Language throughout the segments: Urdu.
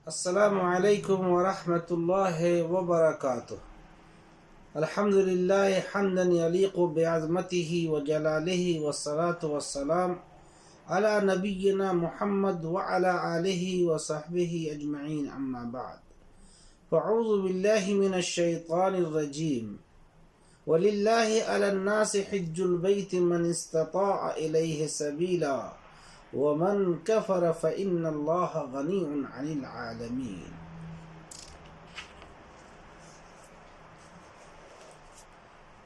السلام علیکم ورحمۃ اللہ وبرکاتہ۔ الحمد للہ حمدا یلیق بعظمتہ وجلالہ والصلاة والسلام علی نبینا محمد وعلی آلہ وصحبہ اجمعین، اما بعد فاعوذ باللہ من الشیطان الرجیم۔ وللہ علی الناس حج البیت من استطاع الیہ سبیلا ومن کفر فإن اللہ غنی عن العالمین۔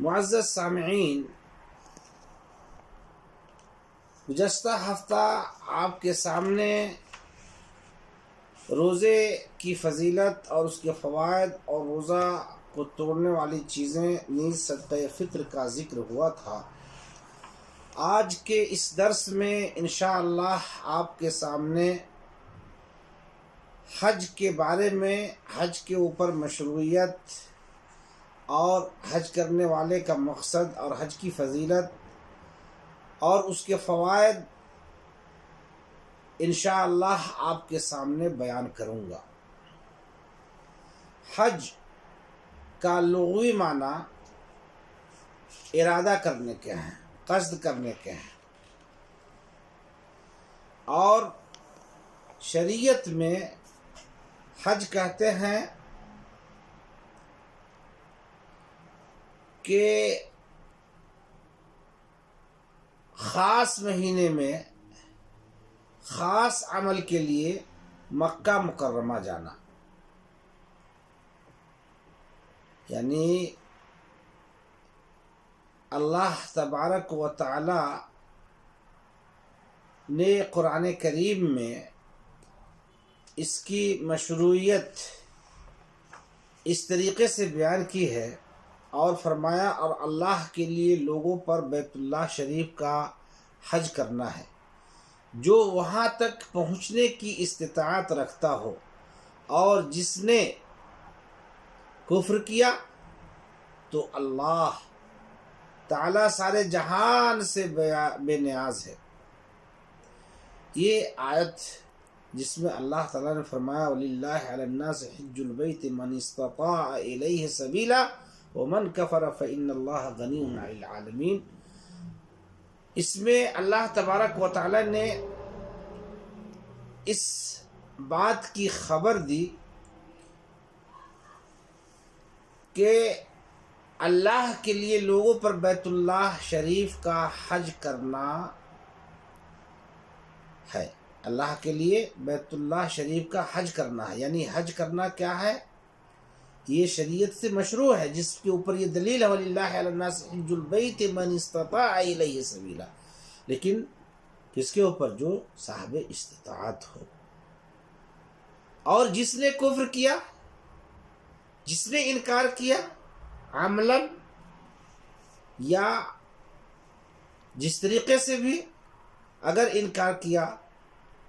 معزز سامعین، گزشتہ ہفتہ آپ کے سامنے روزے کی فضیلت اور اس کے فوائد اور روزہ کو توڑنے والی چیزیں نیز صدقہ فطر کا ذکر ہوا تھا۔ آج کے اس درس میں انشاءاللہ آپ کے سامنے حج کے بارے میں، حج کے اوپر مشروعیت اور حج کرنے والے کا مقصد اور حج کی فضیلت اور اس کے فوائد انشاءاللہ آپ کے سامنے بیان کروں گا۔ حج کا لغوی معنی ارادہ کرنے کے ہیں، قصد کرنے کے ہیں، اور شریعت میں حج کہتے ہیں کہ خاص مہینے میں خاص عمل کے لیے مکہ مکرمہ جانا، یعنی اللہ تبارک و تعالی نے قرآن کریم میں اس کی مشروعیت اس طریقے سے بیان کی ہے اور فرمایا، اور اللہ کے لیے لوگوں پر بیت اللہ شریف کا حج کرنا ہے جو وہاں تک پہنچنے کی استطاعت رکھتا ہو، اور جس نے کفر کیا تو اللہ تعالیٰ سارے جہان سے بے نیاز ہے۔ یہ آیت جس میں اللہ تعالیٰ نے فرمایا وَلِلَّهِ عَلَى النَّاسِ حِجُّ الْبَيْتِ مَنِ اسْتَطَاعَ إِلَيْهِ سَبِيلًا وَمَنْ كَفَرَ فَإِنَّ اللَّهَ غَنِيٌّ عَنِ الْعَالَمِينَ، اس میں اللہ تبارک و تعالیٰ نے اس بات کی خبر دی کہ اللہ کے لیے لوگوں پر بیت اللہ شریف کا حج کرنا ہے، اللہ کے لیے بیت اللہ شریف کا حج کرنا ہے۔ یعنی حج کرنا کیا ہے؟ یہ شریعت سے مشروع ہے، جس کے اوپر یہ دلیل ہے وَلِلَّهِ عَلَى النَّاسِ حِجُّ الْبَيْتِ مَنِ اسْتَطَاعَ إِلَيْهِ سَبِيلًا، لیکن کس کے اوپر؟ جو صاحب استطاعت ہو، اور جس نے کفر کیا، جس نے انکار کیا عملاً یا جس طریقے سے بھی اگر انکار کیا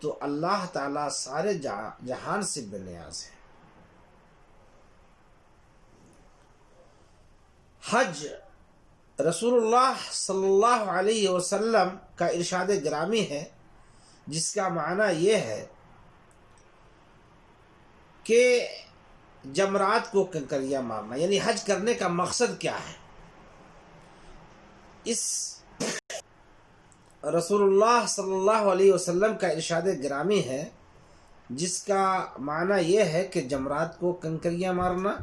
تو اللہ تعالیٰ سارے جہان سے بے نیاز ہے۔ حج رسول اللہ صلی اللہ علیہ وسلم کا ارشاد گرامی ہے، جس کا معنی یہ ہے کہ جمرات کو کنکریاں مارنا، یعنی حج کرنے کا مقصد کیا ہے۔ اس رسول اللہ صلی اللہ علیہ وسلم کا ارشاد گرامی ہے، جس کا معنی یہ ہے کہ جمرات کو کنکریاں مارنا،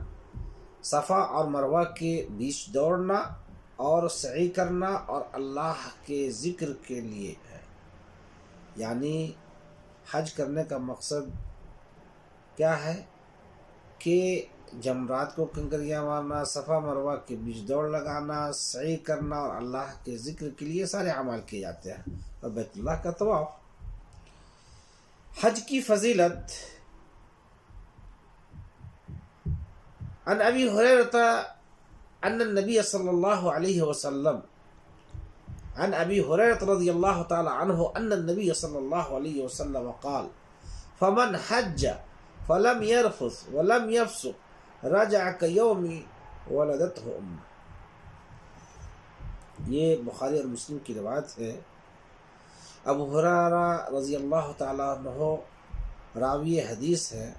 صفا اور مروہ کے بیچ دوڑنا اور سعی کرنا، اور اللہ کے ذکر کے لیے ہے۔ یعنی حج کرنے کا مقصد کیا ہے کہ جمرات کو کنکریاں مارنا، صفا مروہ کے بیچ دوڑ لگانا، سعی کرنا، اور اللہ کے ذکر کے لیے سارے اعمال کیے جاتے ہیں، اور بیت اللہ کا طواف۔ حج کی فضیلت عن ابی ہریرہ ان النبی صلی اللہ علیہ وسلم عن ابی ہریرہ رضی اللہ تعالی عنہ ان النبی صلی اللہ علیہ وسلم قال فمن حج فلم يرفث ولم يفسق رجع كيوم ولدته امه۔ یہ بخاری اور مسلم کی روایت ہے۔ ابو ہریرہ رضی اللہ تعالیٰ عنہ راوی حدیث ہے،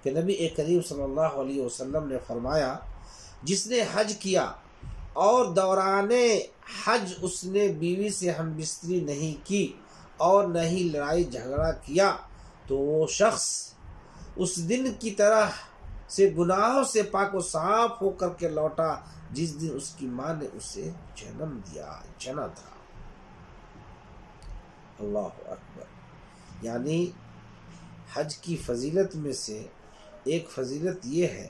کہ نبی کریم صلی اللہ علیہ وسلم نے فرمایا جس نے حج کیا اور دوران حج اس نے بیوی سے ہم بستری نہیں کی اور نہ ہی لڑائی جھگڑا کیا تو وہ شخص اس دن کی طرح سے گناہوں سے پاک و صاف ہو کر کے لوٹا جس دن اس کی ماں نے اسے جنا تھا۔ اللہ اکبر۔ یعنی حج کی فضیلت میں سے ایک فضیلت یہ ہے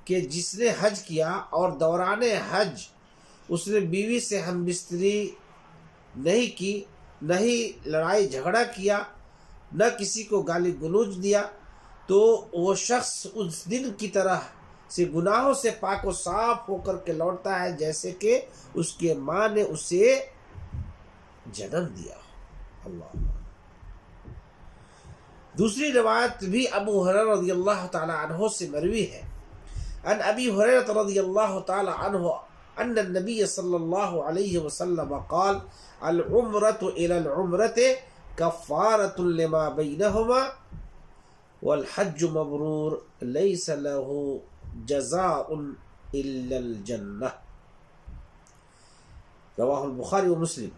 کہ جس نے حج کیا اور دوران حج اس نے بیوی سے ہم بستری نہیں کی، نہ ہی لڑائی جھگڑا کیا، نہ کسی کو گالی گلوچ دیا، تو وہ شخص اس دن کی طرح سے گناہوں سے پاک و صاف ہو کر کے لوٹتا ہے جیسے کہ اس کے ماں نے اسے جنم دیا۔ اللہ۔ دوسری روایت بھی ابو ہریرہ رضی اللہ تعالی عنہ سے مروی ہے۔ عن ابی ہریرہ رضی اللہ تعالی عنہ ان النبی صلی اللہ علیہ وسلم قال العمرۃ الی العمرۃ کفارۃ لما بینہما والحج مبرور لیس له جزاء الا الجنہ۔ رواہ البخاری و مسلم۔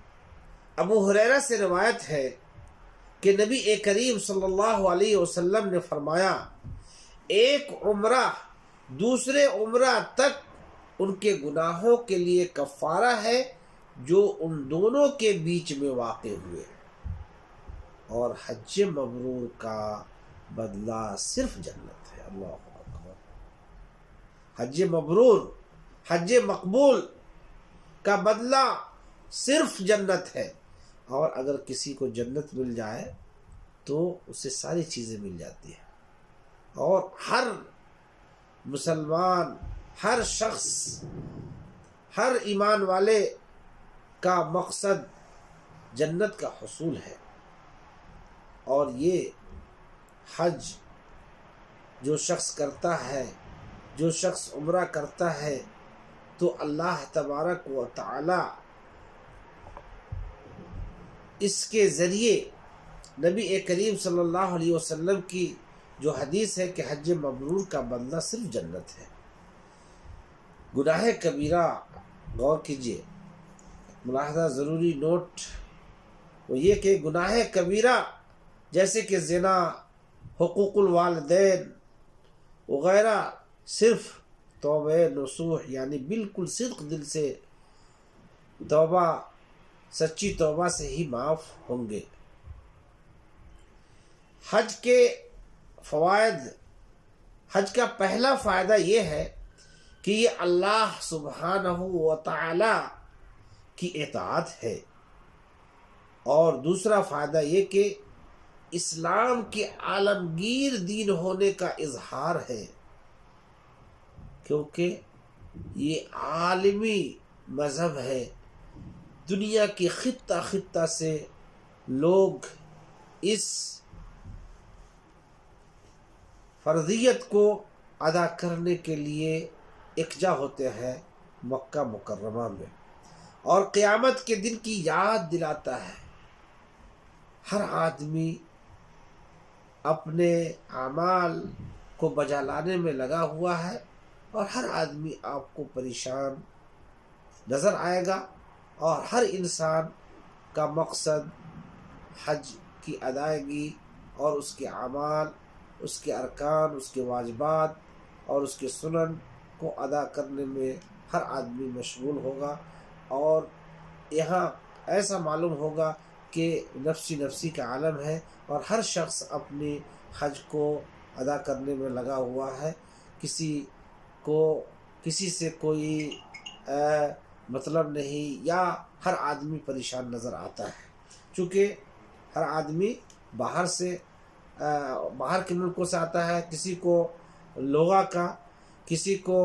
ابو ہریرہ سے روایت ہے کہ نبی کریم صلی اللہ علیہ وسلم نے فرمایا ایک عمرہ دوسرے عمرہ تک ان کے گناہوں کے لیے کفارہ ہے جو ان دونوں کے بیچ میں واقع ہوئے، اور حج مبرور کا بدلہ صرف جنت ہے۔ اللہ اکبر۔ حج مبرور، حج مقبول کا بدلہ صرف جنت ہے، اور اگر کسی کو جنت مل جائے تو اسے ساری چیزیں مل جاتی ہیں، اور ہر مسلمان، ہر شخص، ہر ایمان والے کا مقصد جنت کا حصول ہے۔ اور یہ حج جو شخص کرتا ہے، جو شخص عمرہ کرتا ہے، تو اللہ تبارک و تعالی اس کے ذریعے نبی کریم صلی اللہ علیہ وسلم کی جو حدیث ہے کہ حج مبرور کا بدلہ صرف جنت ہے۔ گناہ کبیرہ، غور کیجئے، ملاحظہ ضروری نوٹ وہ یہ کہ گناہ کبیرہ جیسے کہ زنا، حقوق الوالدین وغیرہ صرف توبہ نصوح یعنی بالکل صدق دل سے توبہ، سچی توبہ سے ہی معاف ہوں گے۔ حج کے فوائد، حج کا پہلا فائدہ یہ ہے کہ یہ اللہ سبحانہ و تعالی کی اطاعت ہے، اور دوسرا فائدہ یہ کہ اسلام کے عالمگیر دین ہونے کا اظہار ہے، کیونکہ یہ عالمی مذہب ہے۔ دنیا کے خطہ خطہ سے لوگ اس فرضیت کو ادا کرنے کے لیے یکجا ہوتے ہیں مکہ مکرمہ میں، اور قیامت کے دن کی یاد دلاتا ہے۔ ہر آدمی اپنے اعمال کو بجا لانے میں لگا ہوا ہے، اور ہر آدمی آپ کو پریشان نظر آئے گا، اور ہر انسان کا مقصد حج کی ادائیگی اور اس کے اعمال، اس کے ارکان، اس کے واجبات اور اس کے سنن کو ادا کرنے میں ہر آدمی مشغول ہوگا، اور یہاں ایسا معلوم ہوگا کہ نفسی نفسی کا عالم ہے، اور ہر شخص اپنے حج کو ادا کرنے میں لگا ہوا ہے۔ کسی سے کوئی مطلب نہیں، یا ہر آدمی پریشان نظر آتا ہے، چونکہ ہر آدمی باہر کے ملکوں سے آتا ہے، کسی کو لوگا کا، کسی کو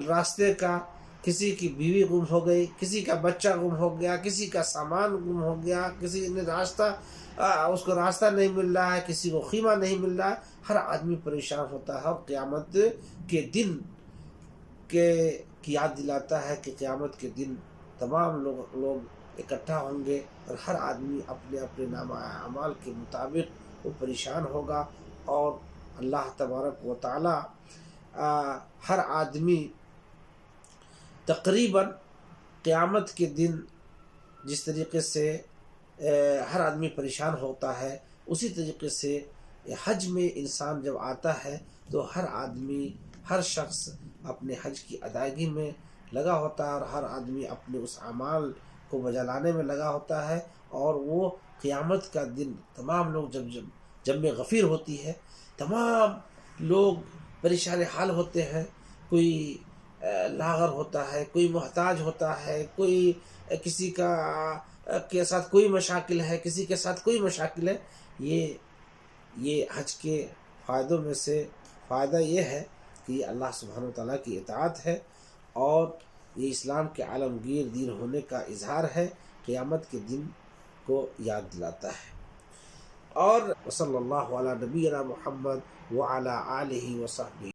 راستے کا، کسی کی بیوی گم ہو گئی، کسی کا بچہ گم ہو گیا، کسی کا سامان گم ہو گیا، کسی نے اس کو راستہ نہیں مل رہا ہے، کسی کو خیمہ نہیں مل رہا ہے، ہر آدمی پریشان ہوتا ہے، اور قیامت کے دن کی یاد دلاتا ہے کہ قیامت کے دن تمام لوگ اکٹھا ہوں گے، اور ہر آدمی اپنے اپنے نامہ اعمال کے مطابق وہ پریشان ہوگا، اور اللہ تبارک و تعالی ہر آدمی تقریباً قیامت کے دن جس طریقے سے ہر آدمی پریشان ہوتا ہے، اسی طریقے سے حج میں انسان جب آتا ہے تو ہر آدمی، ہر شخص اپنے حج کی ادائیگی میں لگا ہوتا ہے، اور ہر آدمی اپنے اس اعمال کو بجا لانے میں لگا ہوتا ہے، اور وہ قیامت کا دن تمام لوگ جب میں غفیر ہوتی ہے، تمام لوگ پریشان حال ہوتے ہیں، کوئی لاغر ہوتا ہے، کوئی محتاج ہوتا ہے، کوئی کسی کے ساتھ کوئی مشاکل ہے، کسی کے ساتھ کوئی مشاکل ہے۔ یہ حج کے فائدوں میں سے فائدہ یہ ہے کہ یہ اللہ سبحانہ وتعالیٰ کی اطاعت ہے، اور یہ اسلام کے عالمگیر دین ہونے کا اظہار ہے، قیامت کے دن کو یاد دلاتا ہے۔ اور صلی اللہ علی نبینا محمد وعلی آلہ وصحبہ